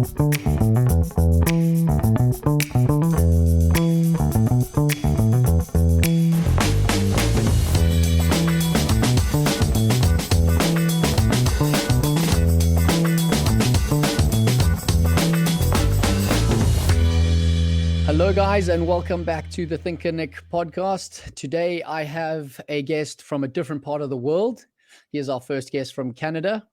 Hello, guys, and welcome back to the thinkernick podcast. Today, I have a guest from a different part of the world. He is our first guest from Canada.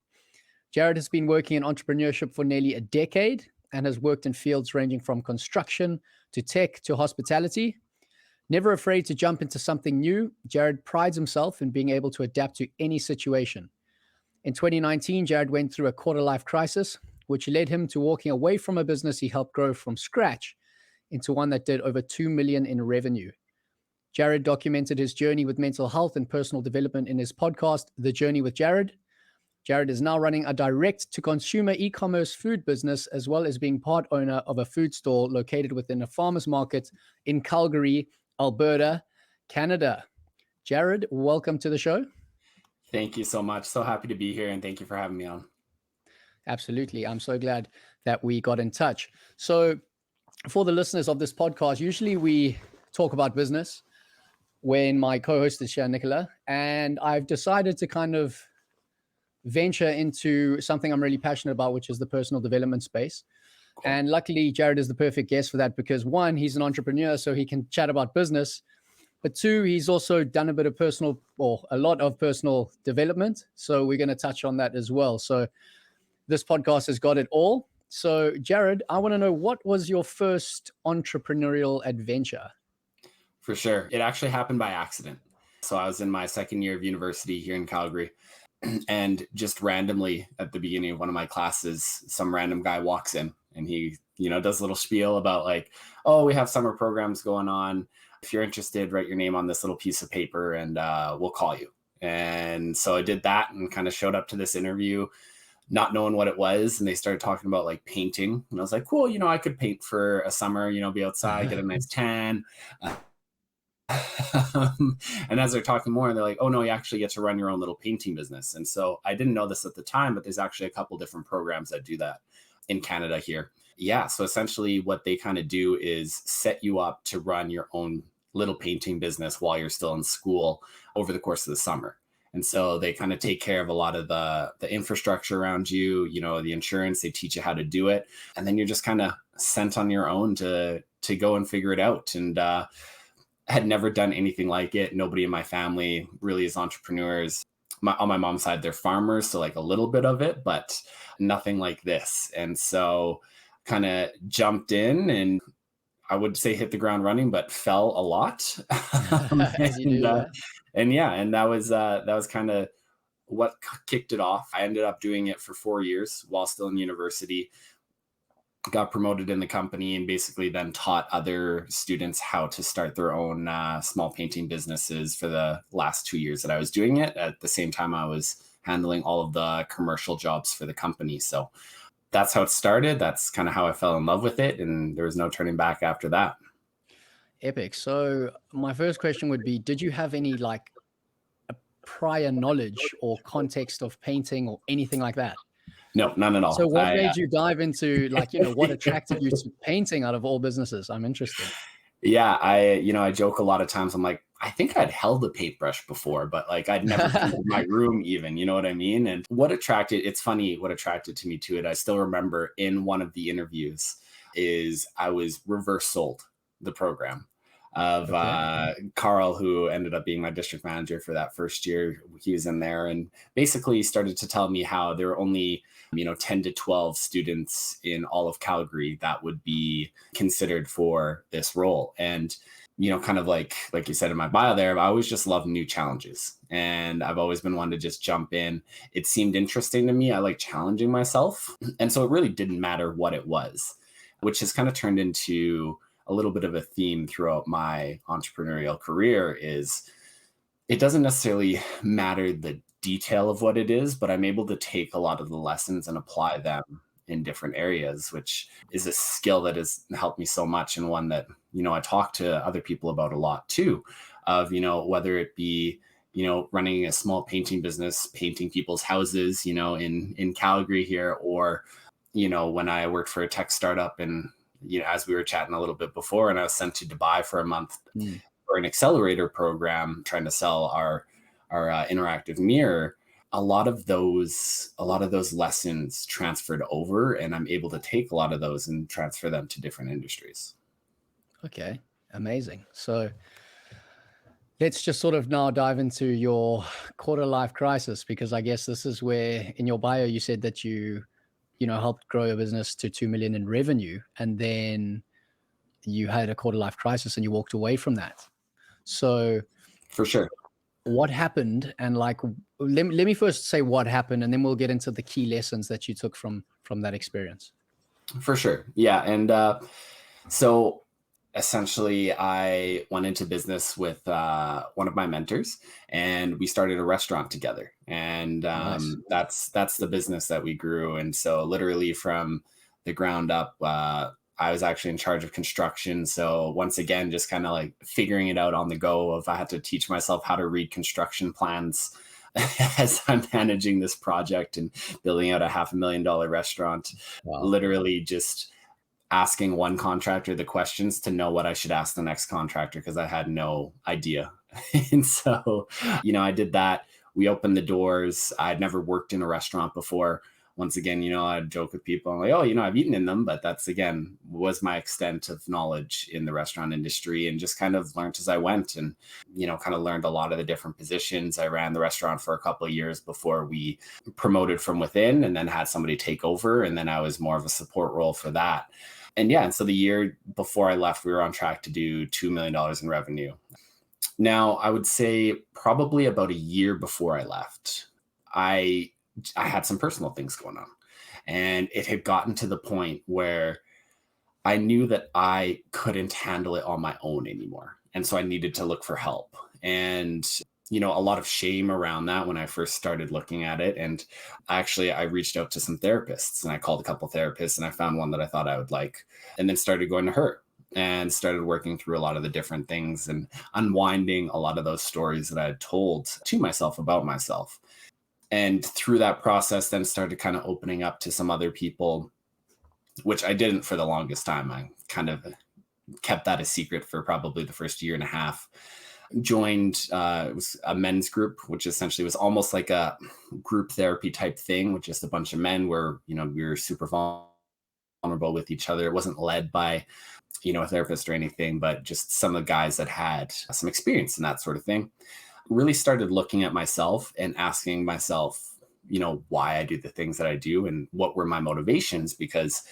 Jared has been working in entrepreneurship for nearly a decade and has worked in fields ranging from construction to tech to hospitality. Never afraid to jump into something new, Jared prides himself in being able to adapt to any situation. In 2019, Jared went through a quarter-life crisis, which led him to walking away from a business he helped grow from scratch into one that did over $2 million in revenue. Jared documented his journey with mental health and personal development in his podcast, The Journey with Jared. Jared is now running a direct-to-consumer e-commerce food business, as well as being part owner of a food store located within a farmer's market in Calgary, Alberta, Canada. Jared, welcome to the show. Thank you so much. So happy to be here, and thank you for having me on. Absolutely. I'm so glad that we got in touch. So, for the listeners of this podcast, usually we talk about business when my co-host is here, Nicola, and I've decided to kind of venture into something I'm really passionate about, which is the personal development space. Cool. And luckily, Jared is the perfect guest for that because one, he's an entrepreneur, so he can chat about business. But two, he's also done a lot of personal development. So we're going to touch on that as well. So this podcast has got it all. So, Jared, I want to know, what was your first entrepreneurial adventure? For sure. It actually happened by accident. So I was in my second year of university here in Calgary, and just randomly at the beginning of one of my classes, some random guy walks in and he, does a little spiel about like, oh, we have summer programs going on. If you're interested, write your name on this little piece of paper and we'll call you. And so I did that and kind of showed up to this interview not knowing what it was. And they started talking about like painting. And I was like, cool, I could paint for a summer, be outside, get a nice tan. And as they're talking more, they're like, oh no, you actually get to run your own little painting business. And so I didn't know this at the time, but there's actually a couple different programs that do that in Canada here. Yeah. So essentially what they kind of do is set you up to run your own little painting business while you're still in school over the course of the summer. And so they kind of take care of a lot of the infrastructure around you, the insurance, they teach you how to do it. And then you're just kind of sent on your own to go and figure it out. And had never done anything like it. Nobody in my family really is entrepreneurs. On my mom's side, they're farmers. So like a little bit of it, but nothing like this. And so kind of jumped in and I would say hit the ground running, but fell a lot. And that was kind of what kicked it off. I ended up doing it for 4 years while still in university, got promoted in the company, and basically then taught other students how to start their own small painting businesses for the last 2 years that I was doing it. At the same time, I was handling all of the commercial jobs for the company. So that's how it started. That's kind of how I fell in love with it. And there was no turning back after that. Epic. So my first question would be, did you have any like a prior knowledge or context of painting or anything like that? No, none at all. So what made you dive into what attracted you to painting out of all businesses? I'm interested. Yeah, I joke a lot of times. I'm like, I think I'd held a paintbrush before, but like I'd never painted my room even, you know what I mean? And it's funny what attracted to me to it. I still remember in one of the interviews is I was reverse sold the program of Carl, who ended up being my district manager for that first year. He was in there and basically started to tell me how there were only 10 to 12 students in all of Calgary that would be considered for this role. And kind of like you said in my bio there, I always just love new challenges, and I've always been one to just jump in. It seemed interesting to me. I like challenging myself, and so it really didn't matter what it was, which has kind of turned into a little bit of a theme throughout my entrepreneurial career. Is it doesn't necessarily matter the detail of what it is, but I'm able to take a lot of the lessons and apply them in different areas, which is a skill that has helped me so much, and one that I talk to other people about a lot too, of whether it be running a small painting business, painting people's houses in Calgary here, or when I worked for a tech startup, and, as we were chatting a little bit before, and I was sent to Dubai for a month for an accelerator program trying to sell our interactive mirror. A lot of those lessons transferred over, and I'm able to take a lot of those and transfer them to different industries. Okay, amazing. So let's just sort of now dive into your quarter life crisis, because I guess this is where in your bio you said that you helped grow your business to 2 million in revenue, and then you had a quarter life crisis and you walked away from that. So For sure. what happened? And like, let me first say what happened, and then we'll get into the key lessons that you took from that experience. For sure. Yeah. And so essentially I went into business with one of my mentors, and we started a restaurant together. And Nice. that's the business that we grew. And so literally from the ground up, I was actually in charge of construction. So once again, just kind of like figuring it out on the go of I had to teach myself how to read construction plans as I'm managing this project and building out a $500,000 restaurant. Wow. Literally just asking one contractor the questions to know what I should ask the next contractor, because I had no idea. And so, I did that. We opened the doors. I'd never worked in a restaurant before. Once again, I'd joke with people. I'm like, oh, I've eaten in them, but that's, again, was my extent of knowledge in the restaurant industry, and just kind of learned as I went, and, kind of learned a lot of the different positions. I ran the restaurant for a couple of years before we promoted from within, and then had somebody take over. And then I was more of a support role for that. And yeah, and so the year before I left, we were on track to do $2 million in revenue. Now, I would say probably about a year before I left, I had some personal things going on, and it had gotten to the point where I knew that I couldn't handle it on my own anymore. And so I needed to look for help. And, a lot of shame around that when I first started looking at it. And actually, I reached out to some therapists, and I called a couple therapists, and I found one that I thought I would like, and then started going to her and started working through a lot of the different things and unwinding a lot of those stories that I had told to myself about myself. And through that process, then started kind of opening up to some other people, which I didn't for the longest time. I kind of kept that a secret for probably the first year and a half. Joined, it was a men's group, which essentially was almost like a group therapy type thing, with just a bunch of men where, we were super vulnerable with each other. It wasn't led by, a therapist or anything, but just some of the guys that had some experience in that sort of thing. Really started looking at myself and asking myself, why I do the things that I do and what were my motivations. Because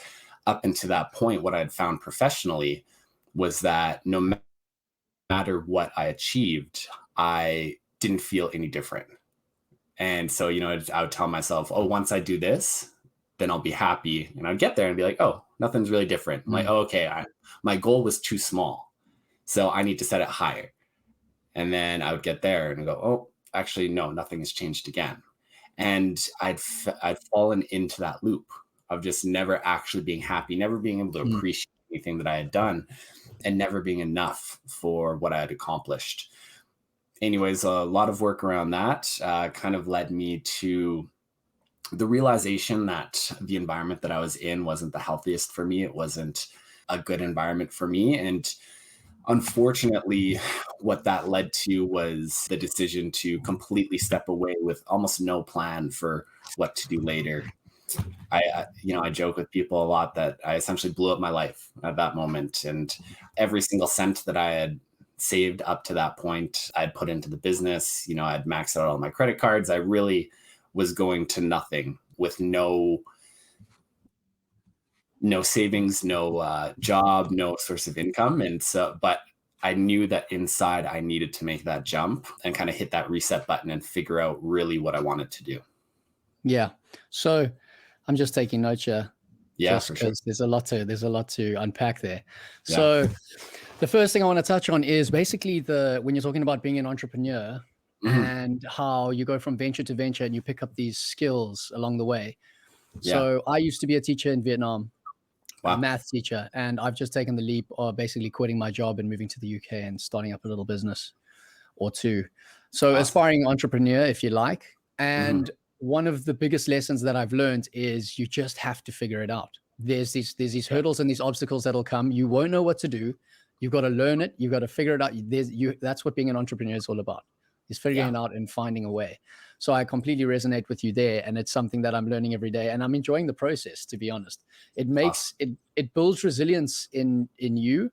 up until that point, what I had found professionally was that no matter what I achieved, I didn't feel any different. And so, I would tell myself, oh, once I do this, then I'll be happy. And I'd get there and be like, oh, nothing's really different. I'm like, oh, okay, my goal was too small, so I need to set it higher. And then I would get there and go, oh, actually, no, nothing has changed again. And I'd fallen into that loop of just never actually being happy, never being able to appreciate anything that I had done, and never being enough for what I had accomplished. Anyways, a lot of work around that kind of led me to the realization that the environment that I was in wasn't the healthiest for me. It wasn't a good environment for me. And unfortunately, what that led to was the decision to completely step away with almost no plan for what to do later. I joke with people a lot that I essentially blew up my life at that moment, and every single cent that I had saved up to that point, I'd put into the business. I'd maxed out all my credit cards. I really was going to nothing, with no savings, no job, no source of income. And so, but I knew that inside I needed to make that jump and kind of hit that reset button and figure out really what I wanted to do. Yeah. So I'm just taking notes here. Yeah, just for sure. because there's a lot to unpack there. Yeah. So the first thing I want to touch on is basically when you're talking about being an entrepreneur and how you go from venture to venture and you pick up these skills along the way. Yeah. So I used to be a teacher in Vietnam, a math teacher, and I've just taken the leap of basically quitting my job and moving to the UK and starting up a little business or two. So aspiring entrepreneur, if you like. And one of the biggest lessons that I've learned is you just have to figure it out. There's these Yeah. hurdles and these obstacles that'll come. You won't know what to do. You've got to learn it. You've got to figure it out. That's what being an entrepreneur is all about, is figuring Yeah. it out and finding a way. So I completely resonate with you there. And it's something that I'm learning every day. And I'm enjoying the process, to be honest. It makes it builds resilience in you,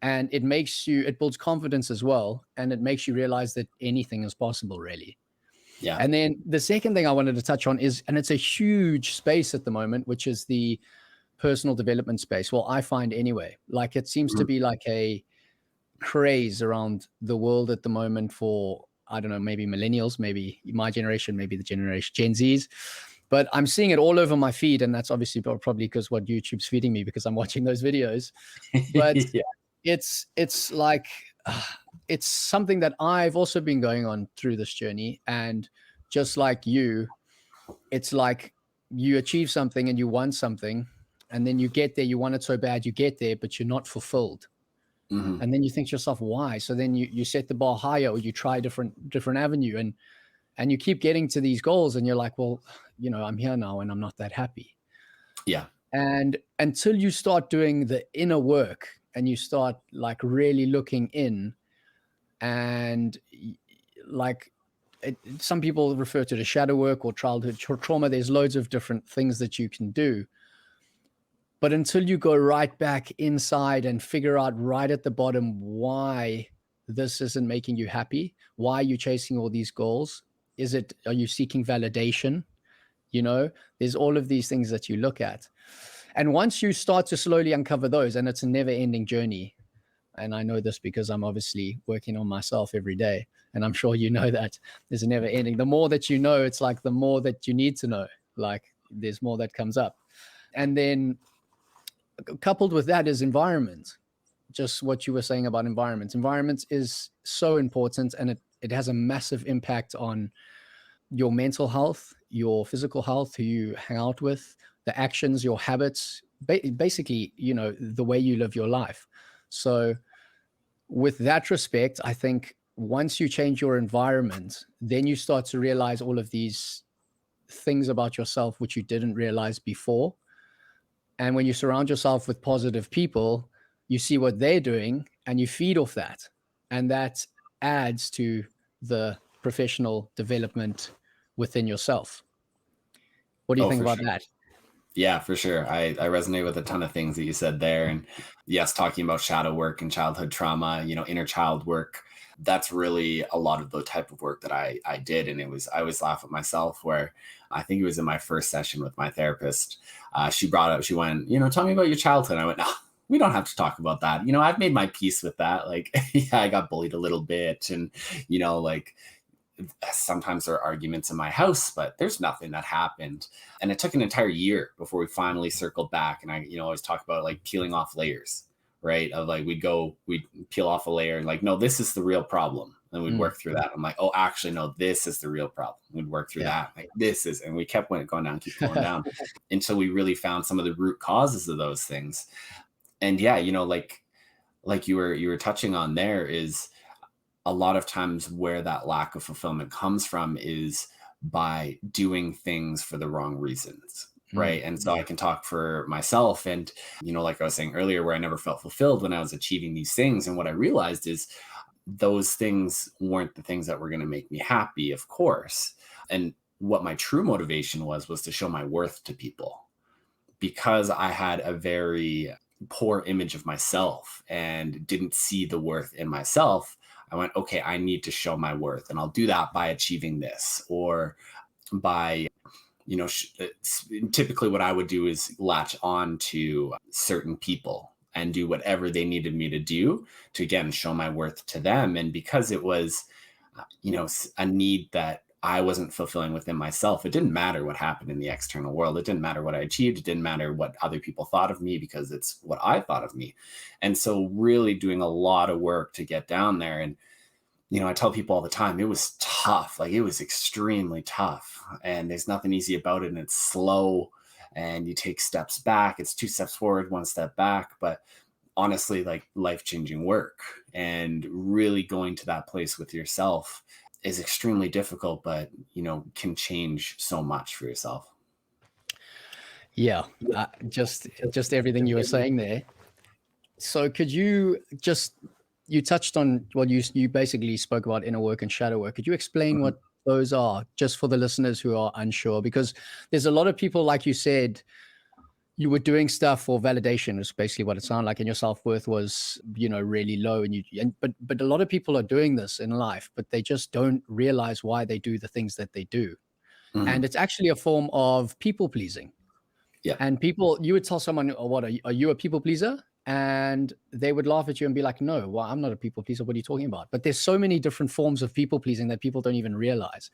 and it builds confidence as well. And it makes you realize that anything is possible, really. Yeah. And then the second thing I wanted to touch on is, and it's a huge space at the moment, which is the personal development space. Well, I find anyway, like it seems to be like a craze around the world at the moment for, I don't know, maybe millennials, maybe my generation, maybe the generation Gen Zs, but I'm seeing it all over my feed. And that's obviously probably because what YouTube's feeding me, because I'm watching those videos. But Yeah. it's like, it's something that I've also been going on through this journey. And just like you, it's like you achieve something and you want something, and then you get there, you want it so bad, you get there, but you're not fulfilled. Mhm. And then you think to yourself, why? So then you set the bar higher, or you try a different avenue, and you keep getting to these goals, and you're like, well, I'm here now and I'm not that happy. Yeah. And until you start doing the inner work and you start like really looking in, and like some people refer to the shadow work or childhood trauma. There's loads of different things that you can do. But until you go right back inside and figure out right at the bottom why this isn't making you happy, why are you chasing all these goals? Are you seeking validation? There's all of these things that you look at. And once you start to slowly uncover those, and it's a never ending journey, and I know this because I'm obviously working on myself every day, and I'm sure you know that there's a never ending. The more that you know, it's like the more that you need to know, like there's more that comes up. And then coupled with that is environment. Just what you were saying about environment is so important, and it has a massive impact on your mental health, your physical health, who you hang out with, the actions, your habits, basically, the way you live your life. So with that respect, I think once you change your environment, then you start to realize all of these things about yourself which you didn't realize before. And when you surround yourself with positive people, you see what they're doing and you feed off that. And that adds to the professional development within yourself. What do you Oh, think for about sure. that? Yeah, for sure. I resonate with a ton of things that you said there. And yes, talking about shadow work and childhood trauma, inner child work, that's really a lot of the type of work that I did. And I always laugh at myself where I think it was in my first session with my therapist. She went, tell me about your childhood. I went, no, we don't have to talk about that. I've made my peace with that. Like, yeah, I got bullied a little bit, and, like, sometimes there are arguments in my house, but there's nothing that happened. And it took an entire year before we finally circled back. And I, always talk about like peeling off layers, right? Of like, we'd peel off a layer and like, no, this is the real problem. And we'd work through that. I'm like, oh, actually, no, this is the real problem. We'd work through that. Like, and we kept going down, keep going down until we really found some of the root causes of those things. And yeah, like you were touching on there is, a lot of times where that lack of fulfillment comes from is by doing things for the wrong reasons. Right. And so I can talk for myself. And, like I was saying earlier, where I never felt fulfilled when I was achieving these things. And what I realized is those things weren't the things that were going to make me happy, of course. And what my true motivation was to show my worth to people, because I had a very poor image of myself and didn't see the worth in myself. I went, okay, I need to show my worth, and I'll do that by achieving this, or by, typically what I would do is latch on to certain people and do whatever they needed me to do to, again, show my worth to them. And because it was, a need that I wasn't fulfilling within myself, it didn't matter what happened in the external world. It didn't matter what I achieved. It didn't matter what other people thought of me, because it's what I thought of me. And so really doing a lot of work to get down there. And, I tell people all the time, it was tough. Like, it was extremely tough, and there's nothing easy about it. And it's slow, and you take steps back. It's 2 steps forward, 1 step back. But honestly, like, life-changing work, and really going to that place with yourself is extremely difficult, but, can change so much for yourself. Yeah, just everything you were saying there. So could you just, you touched on, well, you basically spoke about inner work and shadow work. Could you explain Mhm. what those are, just for the listeners who are unsure? Because there's a lot of people, like you said, you were doing stuff for validation, is basically what it sounded like, and your self-worth was, really low. But a lot of people are doing this in life, but they just don't realize why they do the things that they do. And Mhm. it's actually a form of people pleasing. Yeah. And people, you would tell someone, oh, what are you a people pleaser? And they would laugh at you and be like, no, well, I'm not a people pleaser. What are you talking about? But there's so many different forms of people pleasing that people don't even realize.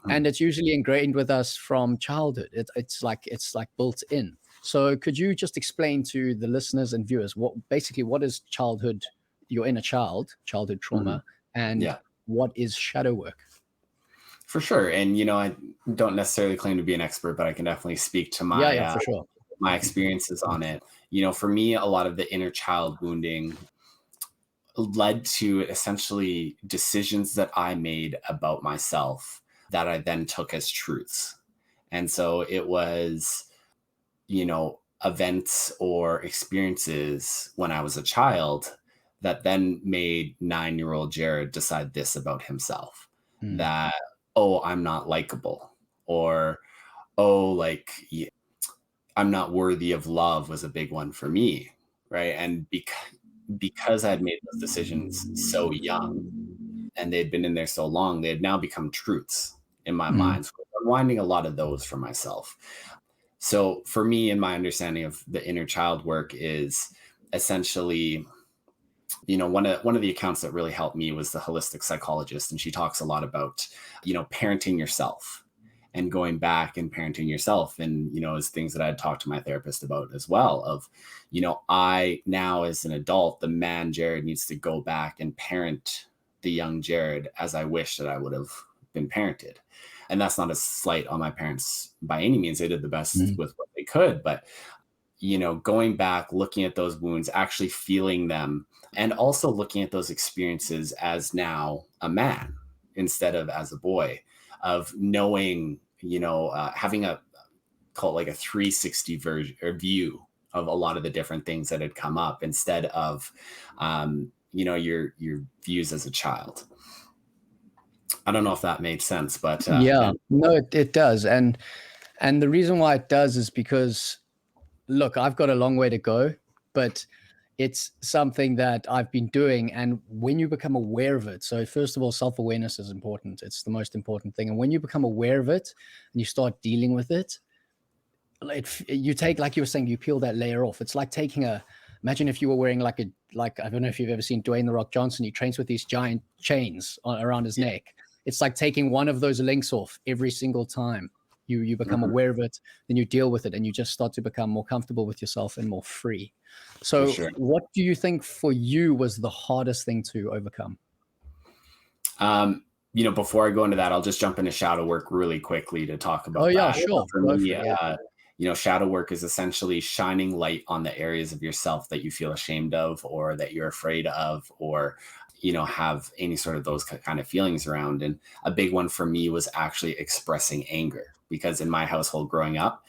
Mhm. And it's usually ingrained with us from childhood. It's like built in. So could you just explain to the listeners and viewers what is childhood, your inner childhood Mhm. trauma, and Yeah. what is shadow work? For sure. And, I don't necessarily claim to be an expert, but I can definitely speak to Yeah, for sure. my experiences on it. For me, a lot of the inner child wounding led to essentially decisions that I made about myself that I then took as truths. And so it was, events or experiences when I was a child that then made 9-year-old Jared decide this about himself, Mm, that, oh, I'm not likable, or, oh, like, I'm not worthy of love was a big one for me. Right. And because I had made those decisions so young and they'd been in there so long, they had now become truths in my mm, mind. So I'm unwinding a lot of those for myself. So for me, and my understanding of the inner child work is essentially, one of the accounts that really helped me was the holistic psychologist, and she talks a lot about, parenting yourself and going back and parenting yourself. And, as things that I had talked to my therapist about as well, of, I now as an adult, the man Jared needs to go back and parent the young Jared as I wish that I would have been parented. And that's not a slight on my parents by any means. They did the best mm, with what they could, but going back, looking at those wounds, actually feeling them, and also looking at those experiences as now a man instead of as a boy, of knowing, having a, call it like a 360 version or view of a lot of the different things that had come up instead of, your views as a child. I don't know if that made sense, but yeah, and no, it does. And the reason why it does is because, look, I've got a long way to go, but it's something that I've been doing. And when you become aware of it, so first of all, self-awareness is important. It's the most important thing. And when you become aware of it and you start dealing with it, you take, like you were saying, you peel that layer off. It's like taking imagine if you were wearing like I don't know if you've ever seen Dwayne The Rock Johnson. He trains with these giant chains around his neck. It's like taking one of those links off every single time. You become Mhm, aware of it, then you deal with it, and you just start to become more comfortable with yourself and more free. for So sure. what do you think for you was the hardest thing to overcome? Before I go into that, I'll just jump into shadow work really quickly to talk Oh about yeah, that. sure, For go for me, it. Yeah. shadow work is essentially shining light on the areas of yourself that you feel ashamed of, or that you're afraid of, or, have any sort of those kind of feelings around. And a big one for me was actually expressing anger, because in my household growing up,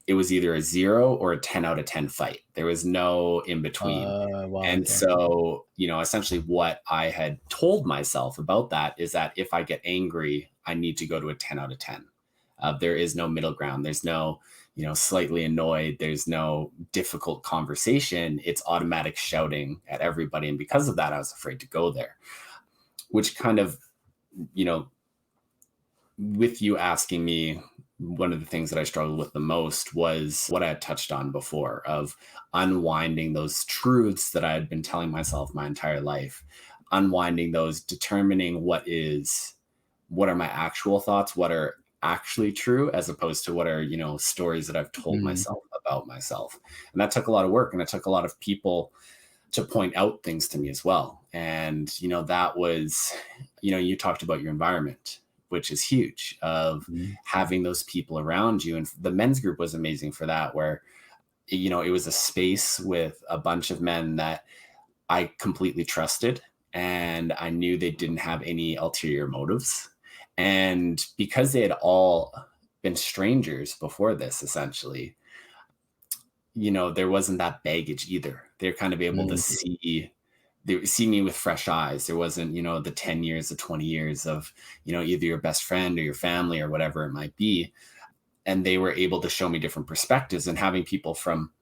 it was either a 0 or a 10 out of 10 fight. There was no in between. Wow. And Okay. so, essentially what I had told myself about that is that if I get angry, I need to go to a 10 out of 10. There is no middle ground. There's no, slightly annoyed. There's no difficult conversation. It's automatic shouting at everybody. And because of that, I was afraid to go there, which kind of, you know, with you asking me, one of the things that I struggled with the most was what I had touched on before, of unwinding those truths that I had been telling myself my entire life, unwinding those, determining what are my actual thoughts, what are actually true, as opposed to what are, stories that I've told Mm, myself about myself. And that took a lot of work, and it took a lot of people to point out things to me as well. And, that was, you talked about your environment, which is huge, of mm, having those people around you. And the men's group was amazing for that, where, it was a space with a bunch of men that I completely trusted. and I knew they didn't have any ulterior motives. And because they had all been strangers before this, essentially, there wasn't that baggage either. They're kind of able to Mm. see me with fresh eyes. There wasn't, the 10 years, the 20 years of, either your best friend or your family or whatever it might be. And they were able to show me different perspectives, and having people from,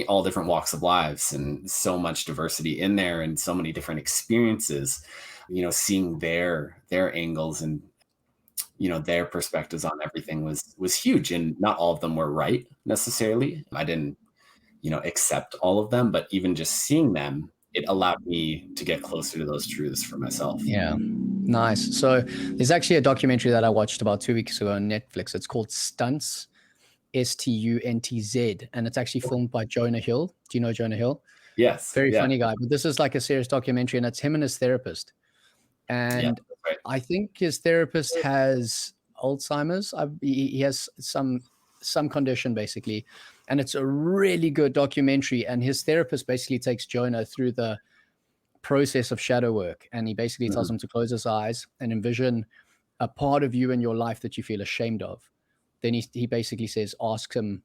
all different walks of lives and so much diversity in there and so many different experiences, seeing their angles and, their perspectives on everything was huge. And not all of them were right necessarily. I didn't, accept all of them, but even just seeing them, it allowed me to get closer to those truths for myself. Yeah. Nice. So there's actually a documentary that I watched about 2 weeks ago on Netflix. It's called Stunts, Stuntz, and it's actually filmed by Jonah Hill. Do you know Jonah Hill? Yes. Very Yeah. funny guy. But this is like a serious documentary, and it's him and his therapist. Yeah. And Right. I think his therapist has Alzheimer's. He has some condition basically, and it's a really good documentary. And his therapist basically takes Jonah through the process of shadow work, and he basically tells Mhm. him to close his eyes and envision a part of you in your life that you feel ashamed of. Then he basically says, ask him,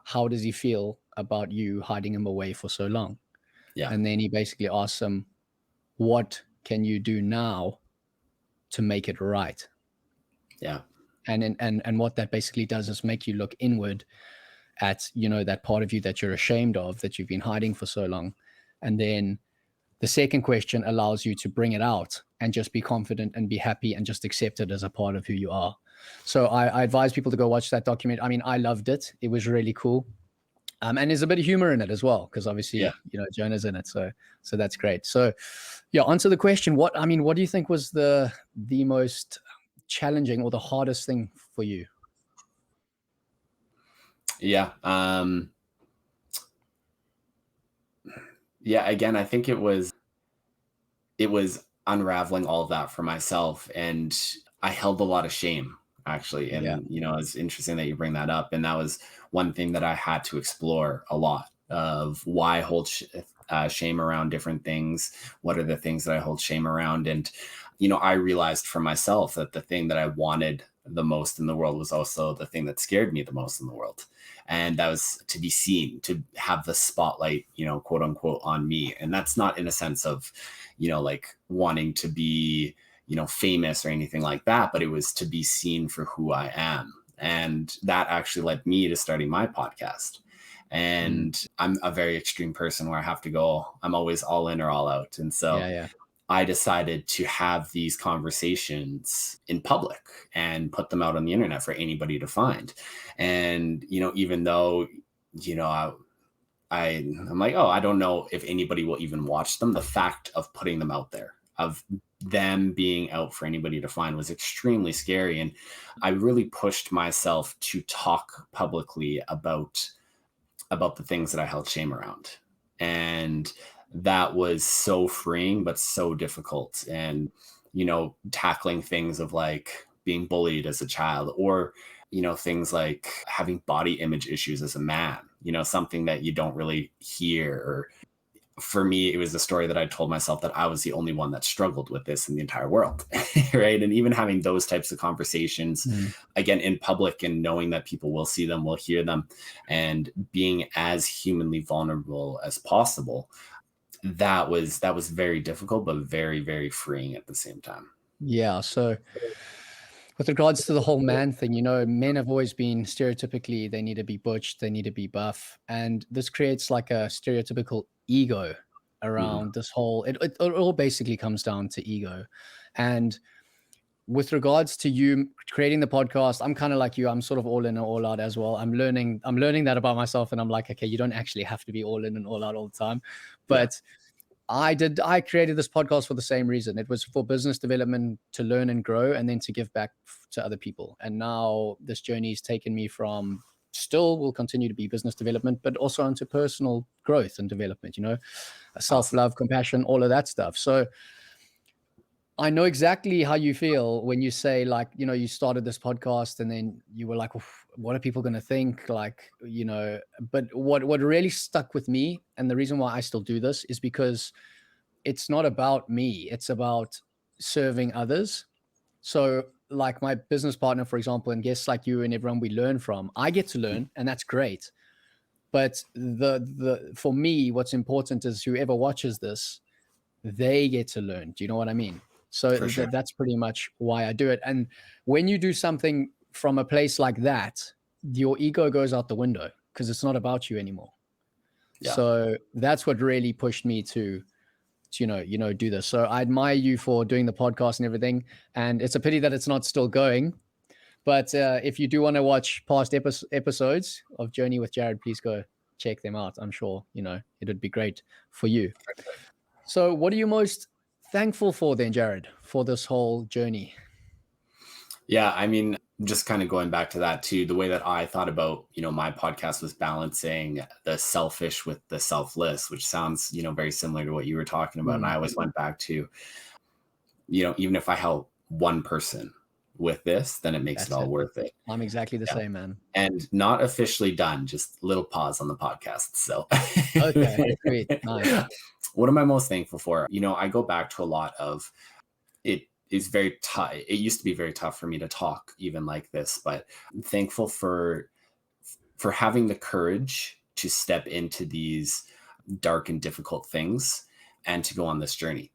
how does he feel about you hiding him away for so long? Yeah. And then he basically asks him, what can you do now to make it right? Yeah. And what that basically does is make you look inward at, that part of you that you're ashamed of, that you've been hiding for so long. And then the second question allows you to bring it out and just be confident and be happy and just accept it as a part of who you are. So I advise people to go watch that documentary. I mean, I loved it. It was really cool. And there's a bit of humor in it as well, because obviously, Jonah's in it. So that's great. So yeah, answer the question. What do you think was the most challenging or the hardest thing for you? Yeah. Yeah. Again, I think it was unraveling all of that for myself, and I held a lot of shame, actually. Yeah. And it's interesting that you bring that up, and that was one thing that I had to explore a lot, of why I hold shame around different things. What are the things that I hold shame around? And I realized for myself that the thing that I wanted the most in the world was also the thing that scared me the most in the world. And that was to be seen, to have the spotlight, quote unquote, on me. And that's not in a sense of, like wanting to be, famous or anything like that, but it was to be seen for who I am. And that actually led me to starting my podcast. And I'm a very extreme person where I have to go, I'm always all in or all out. And so Yeah. I decided to have these conversations in public and put them out on the internet for anybody to find. And, even though, I'm like, oh, I don't know if anybody will even watch them. The fact of putting them out there, of them being out for anybody to find, was extremely scary. And I really pushed myself to talk publicly about the things that I held shame around. And that was so freeing, but so difficult. And, tackling things of like being bullied as a child, or, things like having body image issues as a man, something that you don't really hear. Or for me, it was the story that I told myself that I was the only one that struggled with this in the entire world. Right. And even having those types of conversations, again, in public, and knowing that people will see them, will hear them, and being as humanly vulnerable as possible, that was very difficult, but very, very freeing at the same time. Yeah. So with regards to the whole man thing, men have always been stereotypically, they need to be butch, they need to be buff. And this creates like a stereotypical ego Mhm. around this whole, it all basically comes down to ego. And with regards to you creating the podcast, I'm kind of like you. I'm sort of all in and all out as well. I'm learning that about myself. And I'm like, okay, you don't actually have to be all in and all out all the time. Yeah. But I created this podcast for the same reason. It was for business development, to learn and grow, and then to give back to other people. And now this journey has taken me from, still will continue to be business development, but also into personal growth and development, self-love, compassion, all of that stuff. So I know exactly how you feel when you say, like, you started this podcast and then you were like, what are people going to think? Like, but what really stuck with me, and the reason why I still do this, is because it's not about me. It's about serving others. So like my business partner, for example, and guests like you and everyone we learn from, I get to learn, and that's great. But for me, what's important is whoever watches this, they get to learn. Do you know what I mean? So For sure. that's pretty much why I do it. And when you do something from a place like that, your ego goes out the window because it's not about you anymore. Yeah. So that's what really pushed me to do this. So I admire you for doing the podcast and everything. And it's a pity that it's not still going. But if you do want to watch past episodes of Journey with Jared, please go check them out. I'm sure, it would be great for you. So what are you most thankful for then, Jared, for this whole journey? Yeah, I mean, just kind of going back to that too, the way that I thought about, my podcast was balancing the selfish with the selfless, which sounds, very similar to what you were talking about. And I always went back to, even if I help one person with this, then it makes it all worth it. I'm exactly the same, man. And not officially done, just little pause on the podcast. So, okay, great. Nice. What am I most thankful for? I go back to a lot of it. Is very tough. It used to be very tough for me to talk even like this, but I'm thankful for having the courage to step into these dark and difficult things and to go on this journey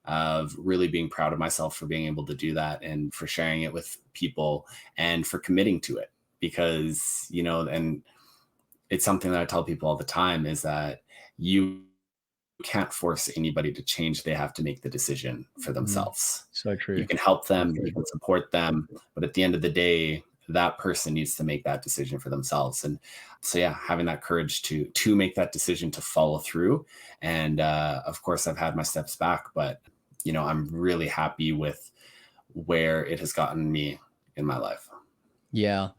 of really being proud of myself for being able to do that and for sharing it with people and for committing to it. Because, and it's something that I tell people all the time is that you can't force anybody to change. They have to make the decision for themselves. So true. You can help them, you can support them, but at the end of the day, that person needs to make that decision for themselves. And so, yeah, having that courage to make that decision, to follow through. And of course, I've had my steps back, but I'm really happy with where it has gotten me in my life. Yeah.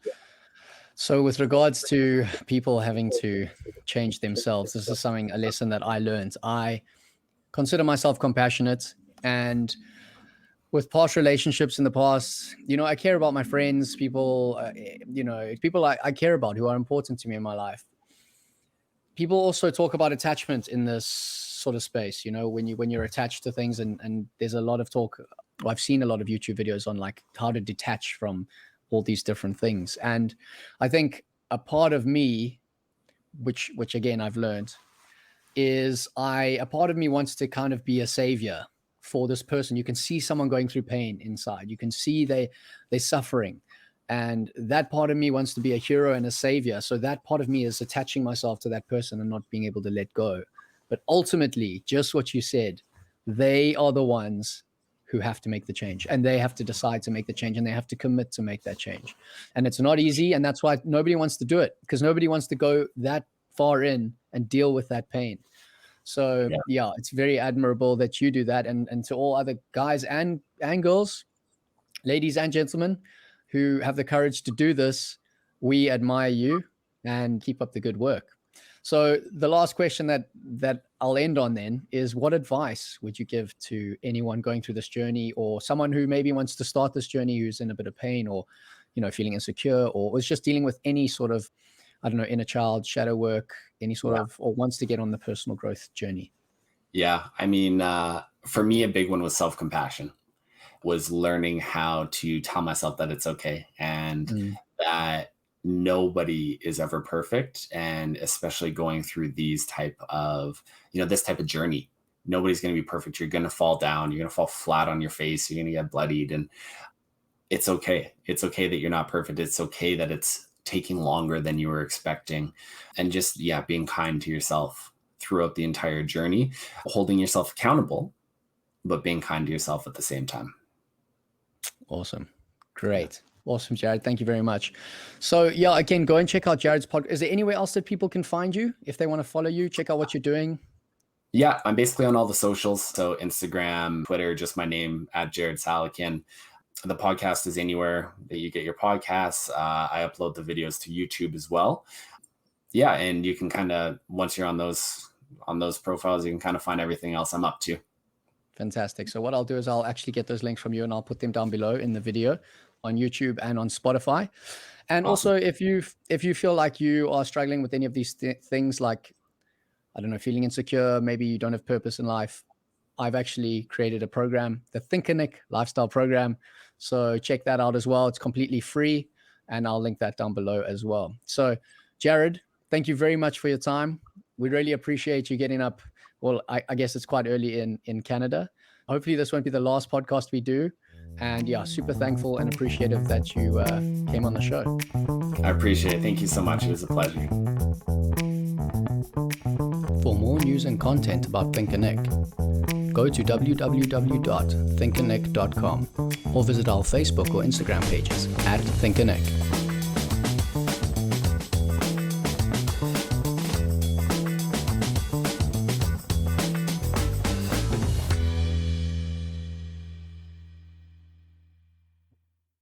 So with regards to people having to change themselves, this is a lesson that I learned. I consider myself compassionate, and with past relationships in the past, I care about my friends, people, people I care about who are important to me in my life. People also talk about attachment in this sort of space, when you're attached to things, and there's a lot of talk. I've seen a lot of YouTube videos on like how to detach from all these different things. And I think a part of me, which again, I've learned, is a part of me wants to kind of be a savior for this person. You can see someone going through pain inside. You can see they're suffering. And that part of me wants to be a hero and a savior. So that part of me is attaching myself to that person and not being able to let go. But ultimately, just what you said, they are the ones who have to make the change, and they have to decide to make the change, and they have to commit to make that change. And it's not easy. And that's why nobody wants to do it, because nobody wants to go that far in and deal with that pain. So yeah, it's very admirable that you do that. And to all other guys and girls, ladies and gentlemen who have the courage to do this, we admire you and keep up the good work. So the last question that I'll end on then is, what advice would you give to anyone going through this journey, or someone who maybe wants to start this journey, who's in a bit of pain, or, feeling insecure, or was just dealing with any sort of, I don't know, inner child, shadow work, any sort of, or wants to get on the personal growth journey? Yeah. I mean, for me, a big one was self-compassion, was learning how to tell myself that it's okay, and that nobody is ever perfect. And especially going through these type of, this type of journey, nobody's going to be perfect. You're going to fall down. You're going to fall flat on your face. You're going to get bloodied, and it's okay. It's okay that you're not perfect. It's okay that it's taking longer than you were expecting. And just, being kind to yourself throughout the entire journey, holding yourself accountable, but being kind to yourself at the same time. Awesome. Great. Awesome, Jared. Thank you very much. So again, go and check out Jared's podcast. Is there anywhere else that people can find you if they want to follow you, check out what you're doing? Yeah, I'm basically on all the socials. So Instagram, Twitter, just my name, @JaredSalikin. The podcast is anywhere that you get your podcasts. I upload the videos to YouTube as well. Yeah. And you can kind of, once you're on those profiles, you can kind of find everything else I'm up to. Fantastic. So what I'll do is I'll actually get those links from you, and I'll put them down below in the video on YouTube and on Spotify. And Awesome. also, if you feel like you are struggling with any of these things, like, I don't know, feeling insecure, maybe you don't have purpose in life, I've actually created a program, the Thinkernick lifestyle program. So check that out as well. It's completely free, and I'll link that down below as well. So Jared, thank you very much for your time. We really appreciate you getting up. Well, I guess it's quite early in Canada. Hopefully this won't be the last podcast we do. And yeah, super thankful and appreciative that you came on the show. I appreciate it. Thank you so much. It was a pleasure. For more news and content about Thinkernick, go to www.thinkernick.com or visit our Facebook or Instagram pages @Thinkernick.